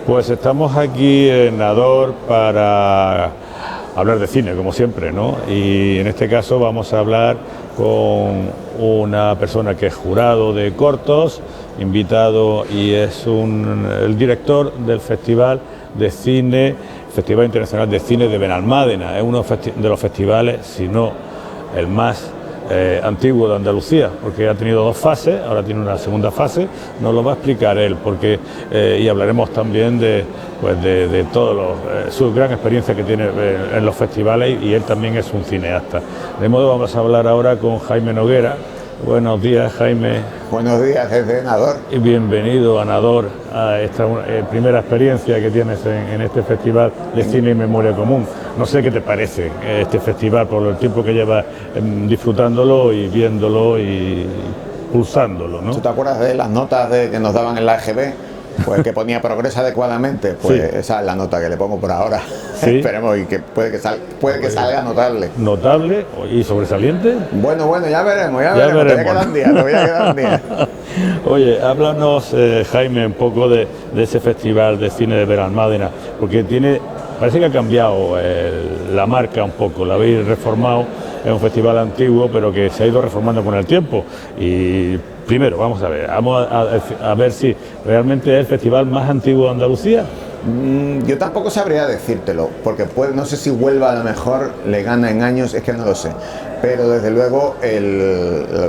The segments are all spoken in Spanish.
Pues estamos aquí en Nador para hablar de cine, como siempre, ¿no? Y en este caso vamos a hablar con una persona que es jurado de cortos, invitado, y es el director del Festival de Cine, Festival Internacional de Cine de Benalmádena. Es uno de los festivales, si no el más antiguo de Andalucía, porque ha tenido dos fases, ahora tiene una segunda fase, nos lo va a explicar él, porque y hablaremos también de todos su gran experiencia que tiene en los festivales, y él también es un cineasta. De modo vamos a hablar ahora con Jaime Noguera. Buenos días, Jaime. Buenos días desde Nador. Y bienvenido a Nador, a esta primera experiencia que tienes en este Festival de Cine y Memoria Común. No sé qué te parece este festival por el tiempo que llevas disfrutándolo y viéndolo y pulsándolo, ¿no? ¿Tú te acuerdas de las notas que nos daban en la EGB? Pues que ponía progresa adecuadamente, pues sí. Esa es la nota que le pongo por ahora. ¿Sí? Esperemos y que puede que salga notable. ¿Notable y sobresaliente? Bueno, ya veremos. Todavía queda un día. Oye, háblanos, Jaime, un poco de ese Festival de Cine de Benalmádena, porque parece que ha cambiado la marca un poco, la habéis reformado. Es un festival antiguo, pero que se ha ido reformando con el tiempo. Y primero, vamos a ver si realmente es el festival más antiguo de Andalucía. Yo tampoco sabría decírtelo, porque no sé si Huelva a lo mejor le gana en años, es que no lo sé. Pero desde luego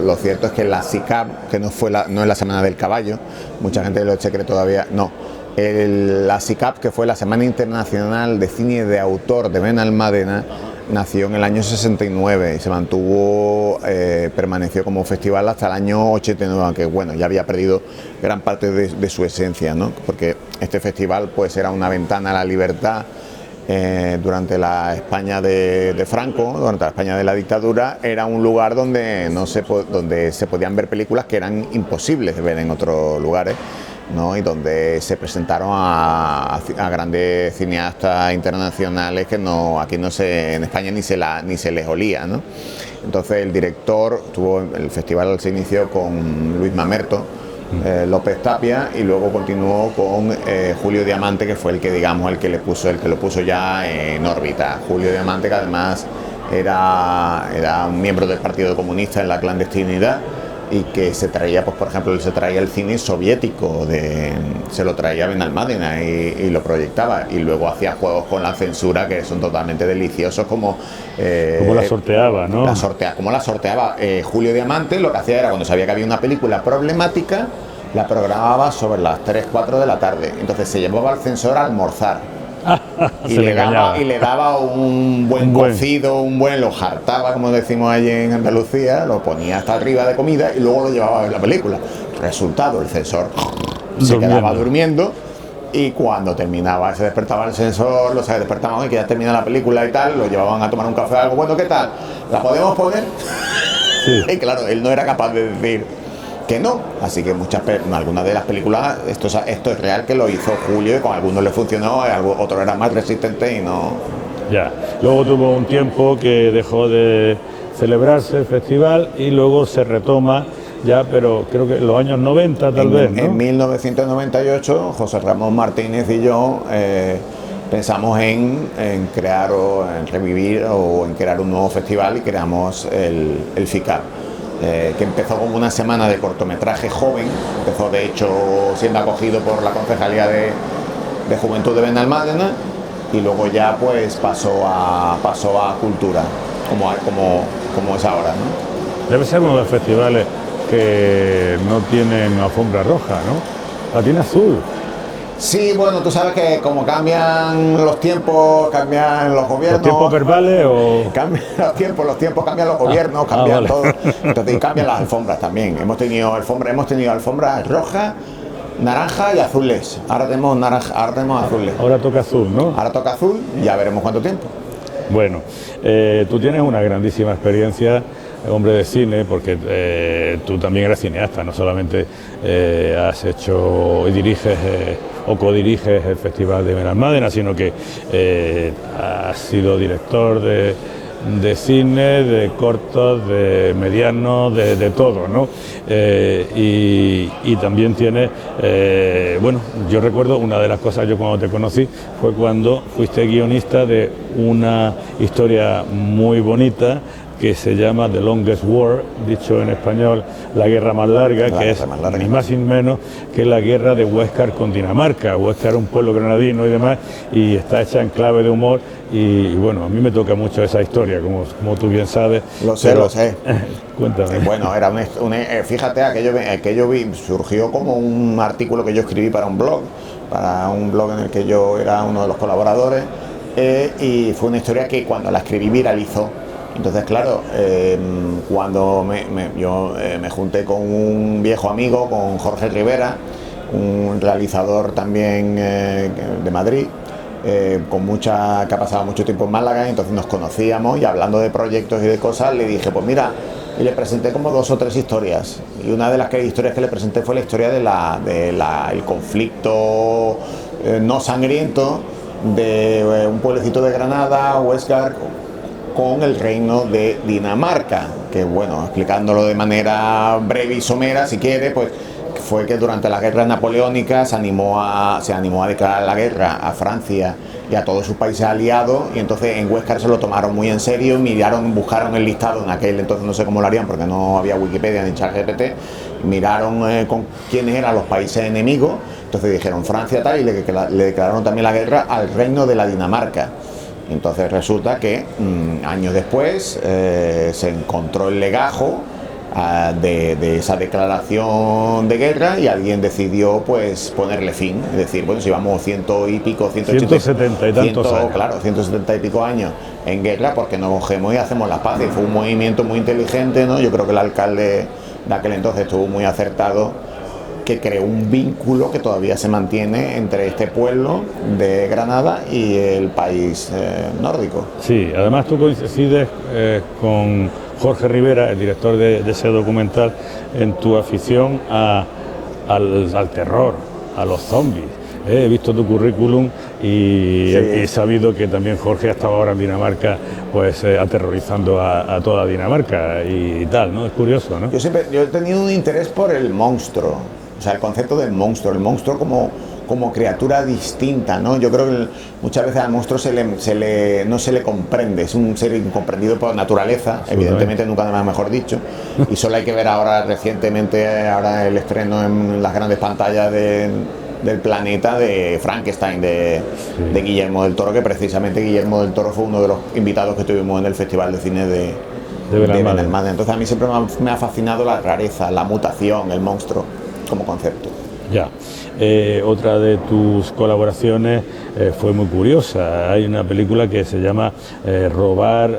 lo cierto es que la SICAP, que no es la Semana del Caballo, mucha gente lo cree todavía, no. La SICAP, que fue la Semana Internacional de Cine de Autor de Benalmádena, nació en el año 69 y se permaneció como festival hasta el año 89, aunque bueno, ya había perdido gran parte de su esencia, ¿no? Porque este festival pues era una ventana a la libertad durante la España de Franco, durante la España de la dictadura. Era un lugar donde se podían ver películas que eran imposibles de ver en otros lugares, ¿no? Y donde se presentaron a grandes cineastas internacionales que en España ni se les olía, ¿no? Entonces el director el festival se inició con Luis Mamerto, López Tapia, y luego continuó con Julio Diamante, que fue el que lo puso ya en órbita. Julio Diamante, que además era un miembro del Partido Comunista en la clandestinidad, y que se traía, pues por ejemplo, él se traía el cine soviético, se lo traía a Benalmádena y lo proyectaba, y luego hacía juegos con la censura que son totalmente deliciosos, como la sorteaba, ¿no? Como la sorteaba. Julio Diamante lo que hacía era, cuando sabía que había una película problemática, la programaba sobre las 3, 4 de la tarde, entonces se llevaba al censor a almorzar. Y le daba un buen cocido, lo jartaba, como decimos allí en Andalucía, lo ponía hasta arriba de comida y luego lo llevaba a ver la película. Resultado, el censor se quedaba durmiendo, y cuando terminaba, se despertaba el censor, despertaban y que ya termina la película y tal, lo llevaban a tomar un café, algo. Bueno, ¿qué tal? ¿La podemos poner? Sí. Y claro, él no era capaz de decir que no, así que algunas de las películas, esto es real, que lo hizo Julio, y con algunos le funcionó, otros eran más resistentes y no. Ya, luego tuvo un tiempo que dejó de celebrarse el festival y luego se retoma ya, pero creo que en los años 90 tal vez, ¿no? En 1998, José Ramón Martínez y yo pensamos en crear o en revivir o en crear un nuevo festival, y creamos el FICAP. Que empezó como una semana de cortometraje joven, empezó de hecho siendo acogido por la Concejalía de Juventud de Benalmádena, y luego ya pues pasó a cultura, como es ahora, ¿no? Debe ser uno de los festivales que no tienen alfombra roja, ¿no? La tiene azul. Sí, bueno, tú sabes que como cambian los tiempos, cambian los gobiernos. ¿Los tiempos verbales o...? Cambian los tiempos cambian los gobiernos, cambian todo. Entonces, y cambian las alfombras también. Hemos tenido alfombras rojas, naranja y azules. Ahora tenemos azules. Ahora toca azul, ¿no? Ahora toca azul, ya veremos cuánto tiempo. Bueno, tú tienes una grandísima experiencia, hombre de cine, porque tú también eres cineasta, no solamente has hecho y diriges o codiriges el Festival de Benalmádena, sino que has sido director cine, de cortos, de medianos, de todo, ¿no? Y también tiene, bueno, yo recuerdo una de las cosas, yo cuando te conocí, fue cuando fuiste guionista de una historia muy bonita que se llama The Longest War, dicho en español, la guerra más larga, que es ni más ni menos que la guerra de Huéscar con Dinamarca. Huéscar es un pueblo granadino y demás, y está hecha en clave de humor, y bueno, a mí me toca mucho esa historia, como tú bien sabes. Lo sé, lo sé. Cuéntame. Bueno, era fíjate, aquello surgió como un artículo que yo escribí para un blog en el que yo era uno de los colaboradores, y fue una historia que cuando la escribí viralizó. Entonces, claro, cuando yo me junté con un viejo amigo, con Jorge Rivera, un realizador también de Madrid, que ha pasado mucho tiempo en Málaga, entonces nos conocíamos, y hablando de proyectos y de cosas, le dije, pues mira, y le presenté como 2 o 3 historias, y una de las historias que le presenté fue la historia del conflicto no sangriento de un pueblecito de Granada, Huéscar, con el reino de Dinamarca, que bueno, explicándolo de manera breve y somera, si quiere, pues fue que durante la guerra napoleónica se animó a declarar la guerra a Francia y a todos sus países aliados, y entonces en Huéscar se lo tomaron muy en serio, buscaron el listado, en aquel entonces no sé cómo lo harían porque no había Wikipedia ni ChatGPT, miraron con quiénes eran los países enemigos, entonces dijeron Francia tal, y le declararon también la guerra al reino de la Dinamarca. Entonces resulta que años después se encontró el legajo de esa declaración de guerra, y alguien decidió pues ponerle fin, es decir, bueno, si vamos 170 y tantos años. Claro, 170 y pico años en guerra, porque no cogemos y hacemos la paz. Y fue un movimiento muy inteligente, ¿no? Yo creo que el alcalde de aquel entonces estuvo muy acertado, que creó un vínculo que todavía se mantiene entre este pueblo de Granada y el país nórdico. Sí, además tú coincides con Jorge Rivera, el director de ese documental, en tu afición al terror, a los zombies. He visto tu currículum y he sabido que también Jorge ha estado ahora en Dinamarca, pues aterrorizando a toda Dinamarca y tal, ¿no? Es curioso, ¿no? Yo he tenido un interés por el monstruo, o sea, el concepto del monstruo, como criatura distinta, ¿no? Yo creo que muchas veces al monstruo no se le comprende, es un ser incomprendido por naturaleza, evidentemente, nunca mejor dicho, y solo hay que ver ahora recientemente el estreno en las grandes pantallas del planeta de Frankenstein de Guillermo del Toro, que precisamente Guillermo del Toro fue uno de los invitados que tuvimos en el Festival de Cine de Benalmádena. Entonces a mí siempre me ha fascinado la rareza, la mutación, el monstruo como concepto. Ya. Otra de tus colaboraciones fue muy curiosa. Hay una película que se llama Robar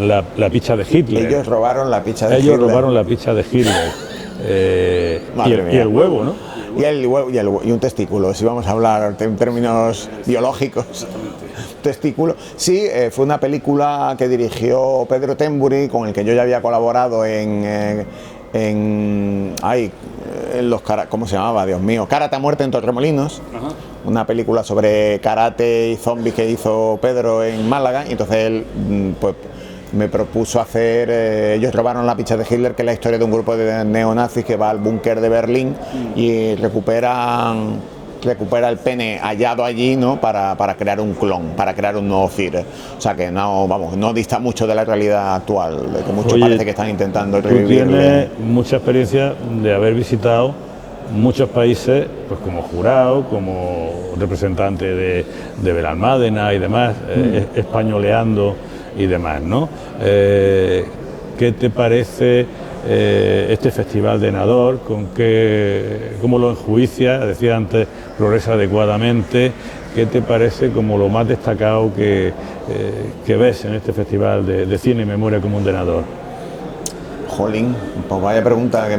la pizza de Hitler. Ellos robaron la pizza de Hitler. Ellos robaron la pizza de Hitler. Y el huevo, ¿no? Y un testículo, si vamos a hablar en términos biológicos. Testículo. Sí, fue una película que dirigió Pedro Tembury, con el que yo ya había colaborado en los ¿cómo se llamaba? Dios mío, Karate a muerte en Torremolinos. Ajá. Una película sobre karate y zombies que hizo Pedro en Málaga, y entonces él pues me propuso hacer ellos robaron la pizza de Hitler, que es la historia de un grupo de neonazis que va al búnker de Berlín y recupera el pene hallado allí, ¿no? para crear un clon, para crear un nuevo Führer. O sea que no dista mucho de la realidad actual, de que muchos parece que están intentando revivirle. Tú tienes mucha experiencia de haber visitado muchos países, pues como jurado, como representante de Benalmádena y demás, españoleando y demás, ¿no? ¿Qué te parece este festival de Nador? ¿Cómo lo enjuicias? Decía antes, progresa adecuadamente. ¿Qué te parece como lo más destacado que ves en este festival de cine y memoria común de Nador? Jolín, pues vaya pregunta que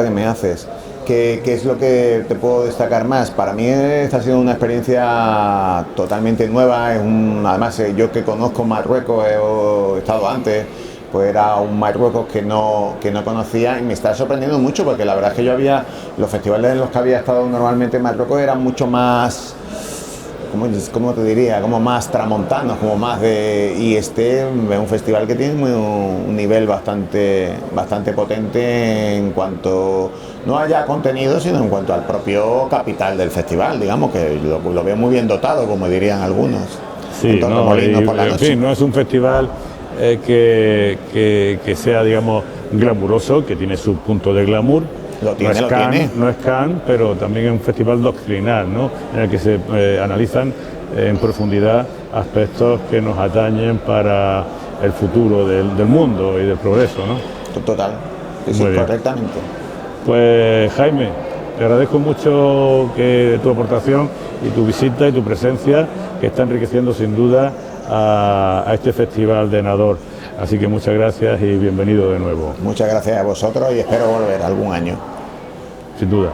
me haces. ¿Qué es lo que te puedo destacar más? Para mí esta ha sido una experiencia totalmente nueva. Además, yo que conozco Marruecos, he estado antes, pues era un Marruecos que no conocía, y me está sorprendiendo mucho, porque la verdad es que los festivales en los que había estado normalmente en Marruecos eran mucho más ¿cómo te diría? Como más tramontanos, como más de... Y este es un festival que tiene un nivel bastante potente en cuanto, no haya contenido, sino en cuanto al propio capital del festival, digamos, que lo veo muy bien dotado, como dirían algunos. Sí, no, en fin, no es un festival que sea, digamos, glamuroso, que tiene su punto de glamour. No es Cannes, pero también es un festival doctrinal, ¿no? En el que se analizan en profundidad aspectos que nos atañen para el futuro del mundo y del progreso, ¿no? Total, sí, correctamente. Pues Jaime, te agradezco mucho tu aportación y tu visita y tu presencia, que está enriqueciendo sin duda a este festival de Nador. Así que muchas gracias y bienvenido de nuevo. Muchas gracias a vosotros y espero volver algún año. Sin duda.